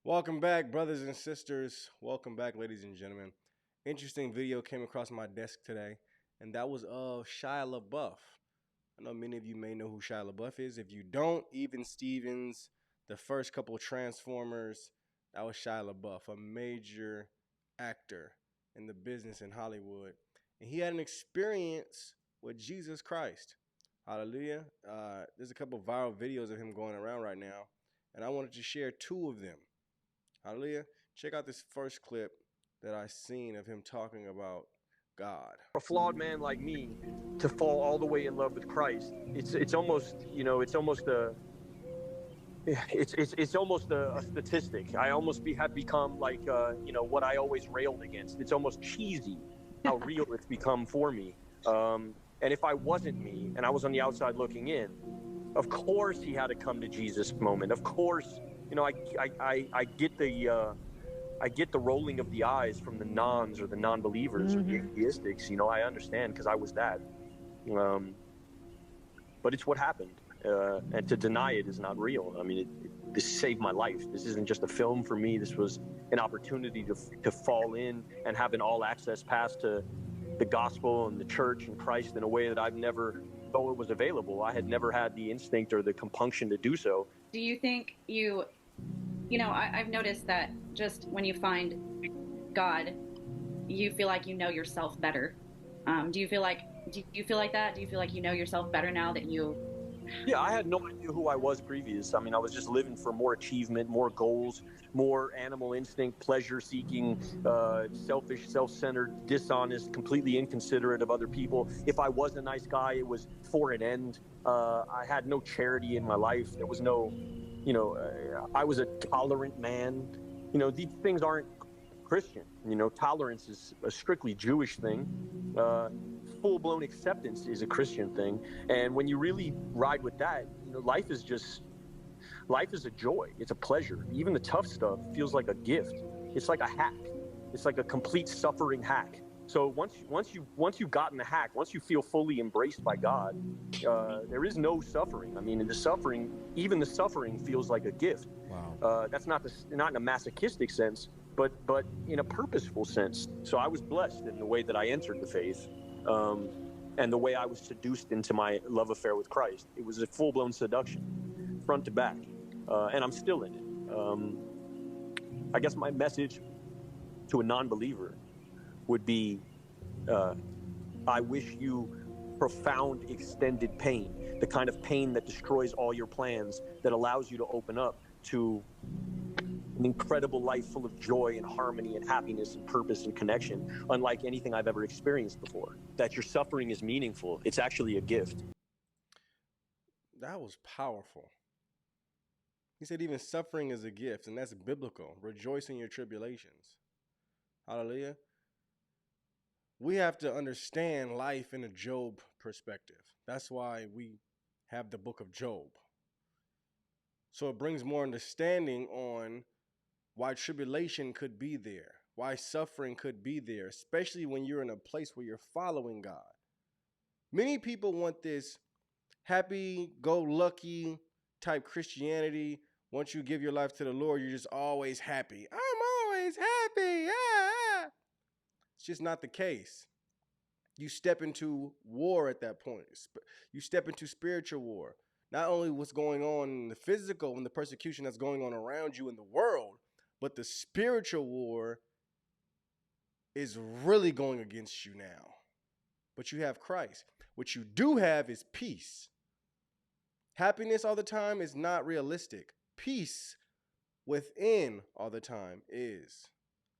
Welcome back, brothers and sisters. Welcome back, ladies and gentlemen. Interesting video came across my desk today, and that was of Shia Labeouf. I know many of you may know who Shia Labeouf is. If you don't, even Stevens, the first couple of Transformers, that was Shia Labeouf, a major actor in the business in Hollywood. And he had an experience with Jesus Christ. Hallelujah. There's a couple of viral videos of him going around right now, and I wanted to share two of them. Hallelujah. Check out this first clip that I seen of him talking about God. A flawed man like me to fall all the way in love with Christ. It's almost it's almost a statistic. I almost have become like what I always railed against. It's almost cheesy how real it's become for me. And if I wasn't me and I was on the outside looking in, of course he had to come to Jesus moment. Of course, I get the rolling of the eyes from the nons or the non-believers or the atheistics. I understand because I was that. But it's what happened. And to deny it is not real. I mean, this saved my life. This isn't just a film for me. This was an opportunity to fall in and have an all-access pass to the gospel and the church and Christ in a way that I've never, though it was available, I had never had the instinct or the compunction to do so. Do you think I've noticed that just when you find God, you feel like you know yourself better. Do you feel like that? Do you feel like you know yourself better now that you? Yeah, I had no idea who I was previous. I mean, I was just living for more achievement, more goals, more animal instinct, pleasure-seeking, selfish, self-centered, dishonest, completely inconsiderate of other people. If I was a nice guy, it was for an end. I had no charity in my life. There was no, I was a tolerant man. These things aren't Christian. Tolerance is a strictly Jewish thing. Full-blown acceptance is a Christian thing. And when you really ride with that, life is a joy. It's a pleasure. Even the tough stuff feels like a gift. It's like a hack. It's like a complete suffering hack. So once you've gotten the hack, once you feel fully embraced by God, there is no suffering. I mean, even the suffering feels like a gift. Wow. That's not in a masochistic sense, but in a purposeful sense. So I was blessed in the way that I entered the faith. And the way I was seduced into my love affair with Christ. It was a full-blown seduction, front to back, and I'm still in it. I guess my message to a non-believer would be, I wish you profound extended pain, the kind of pain that destroys all your plans, that allows you to open up to an incredible life full of joy and harmony and happiness and purpose and connection, unlike anything I've ever experienced before. That your suffering is meaningful. It's actually a gift. That was powerful. He said even suffering is a gift, and that's biblical. Rejoice in your tribulations. Hallelujah. We have to understand life in a Job perspective. That's why we have the book of Job. So it brings more understanding on why tribulation could be there, why suffering could be there, especially when you're in a place where you're following God. Many people want this happy-go-lucky type Christianity. Once you give your life to the Lord, you're just always happy. I'm always happy. It's just not the case. You step into war at that point. You step into spiritual war. Not only what's going on in the physical and the persecution that's going on around you in the world, but the spiritual war is really going against you now. But you have Christ. What you do have is peace. Happiness all the time is not realistic. Peace within all the time is.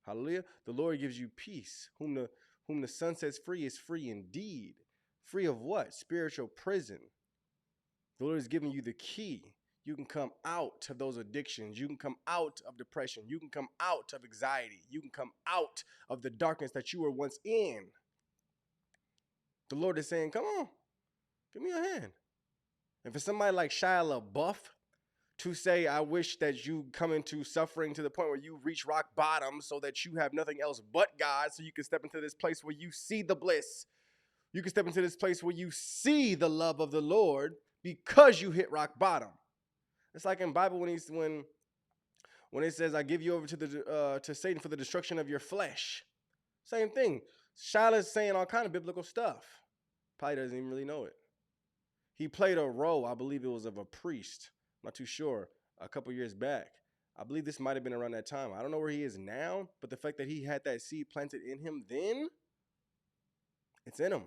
Hallelujah. The Lord gives you peace. Whom the Son sets free is free indeed. Free of what? Spiritual prison. The Lord is giving you the key. You can come out of those addictions. You can come out of depression. You can come out of anxiety. You can come out of the darkness that you were once in. The Lord is saying, come on, give me your hand. And for somebody like Shia LaBeouf to say, I wish that you come into suffering to the point where you reach rock bottom so that you have nothing else but God, so you can step into this place where you see the bliss. You can step into this place where you see the love of the Lord because you hit rock bottom. It's like in Bible when When it says, I give you over to Satan for the destruction of your flesh. Same thing. Shiloh's saying all kind of biblical stuff. Probably doesn't even really know it. He played a role, I believe it was of a priest. I'm not too sure. A couple years back. I believe this might have been around that time. I don't know where he is now, but the fact that he had that seed planted in him then, it's in him.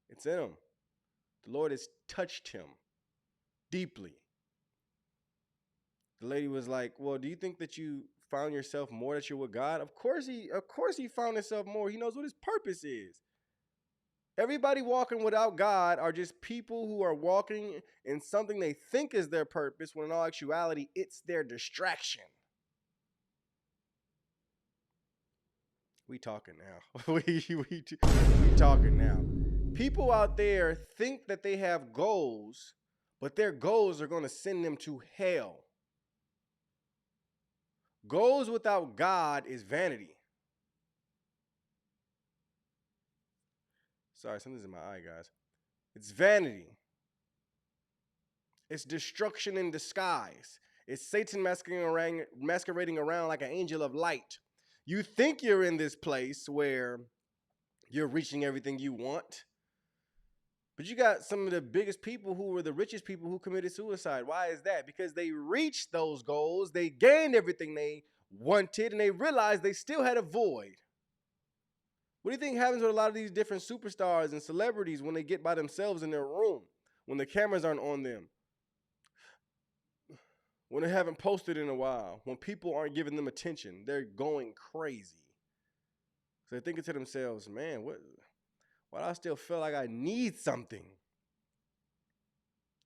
It's in him. The Lord has touched him deeply. The lady was like, well, do you think that you found yourself more that you're with God? Of course he found himself more. He knows what his purpose is. Everybody walking without God are just people who are walking in something they think is their purpose, when in all actuality, it's their distraction. We talking now. we talking now. People out there think that they have goals, but their goals are going to send them to hell. Goals without God is vanity. Sorry, something's in my eye, guys. It's vanity. It's destruction in disguise. It's Satan masquerading around like an angel of light. You think you're in this place where you're reaching everything you want, but you got some of the biggest people who were the richest people who committed suicide. Why is that? Because they reached those goals, they gained everything they wanted, and they realized they still had a void. What do you think happens with a lot of these different superstars and celebrities when they get by themselves in their room, when the cameras aren't on them, when they haven't posted in a while, when people aren't giving them attention? They're going crazy. So they're thinking to themselves, man, why do I still feel like I need something?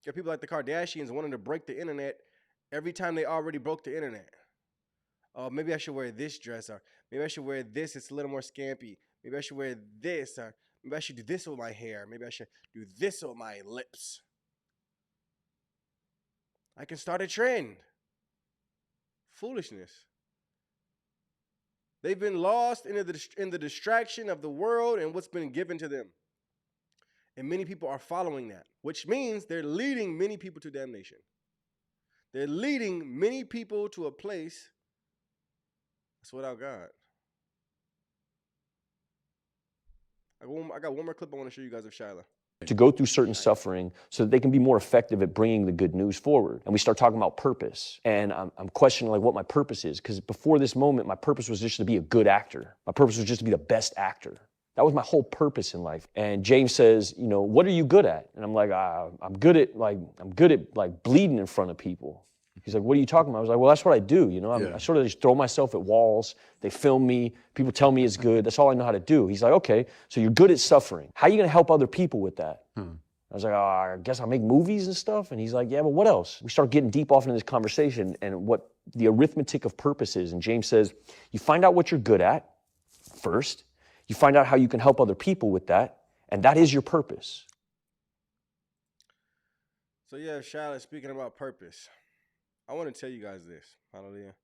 You got people like the Kardashians wanting to break the internet every time they already broke the internet. Oh, maybe I should wear this dress, or maybe I should wear this, it's a little more scampy. Maybe I should wear this, or maybe I should do this with my hair. Maybe I should do this with my lips. I can start a trend. Foolishness. They've been lost in the distraction of the world and what's been given to them. And many people are following that, which means they're leading many people to damnation. They're leading many people to a place that's without God. I got one more clip I want to show you guys of Shia. To go through certain suffering so that they can be more effective at bringing the good news forward. And we start talking about purpose. And I'm questioning like what my purpose is. Because before this moment, my purpose was just to be a good actor. My purpose was just to be the best actor. That was my whole purpose in life. And James says, you know, what are you good at? And I'm like, I'm good at bleeding in front of people. He's like, what are you talking about? I was like, well, that's what I do. You know, I sort of just throw myself at walls. They film me. People tell me it's good. That's all I know how to do. He's like, okay, so you're good at suffering. How are you going to help other people with that? I was like, I guess I'll make movies and stuff. And he's like, yeah, but what else? We start getting deep off into this conversation and what the arithmetic of purpose is. And James says, you find out what you're good at first. You find out how you can help other people with that. And that is your purpose. So yeah, Shia, speaking about purpose, I want to tell you guys this. Hallelujah.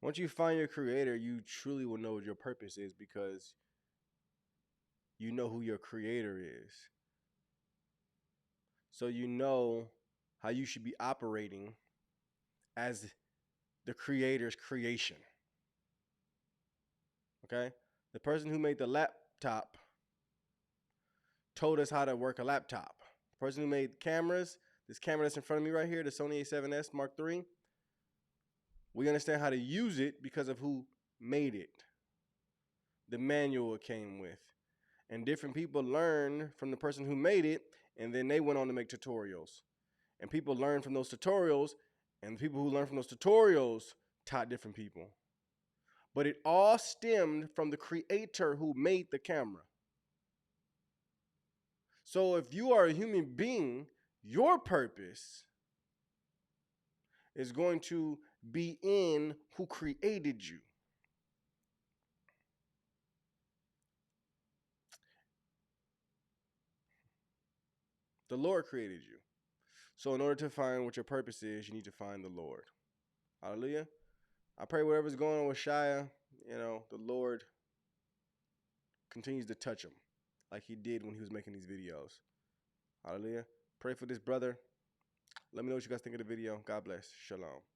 Once you find your creator, you truly will know what your purpose is, because you know who your creator is. So you know how you should be operating as the creator's creation. Okay? The person who made the laptop told us how to work a laptop. The person who made cameras, this camera that's in front of me right here, the Sony A7S Mark III, we understand how to use it because of who made it. The manual it came with. And different people learn from the person who made it, and then they went on to make tutorials. And people learn from those tutorials, and the people who learn from those tutorials taught different people. But it all stemmed from the creator who made the camera. So if you are a human being, your purpose is going to be in who created you. The Lord created you. So in order to find what your purpose is, you need to find the Lord. Hallelujah. I pray whatever's going on with Shia, the Lord continues to touch him like he did when he was making these videos. Hallelujah. Pray for this brother. Let me know what you guys think of the video. God bless. Shalom.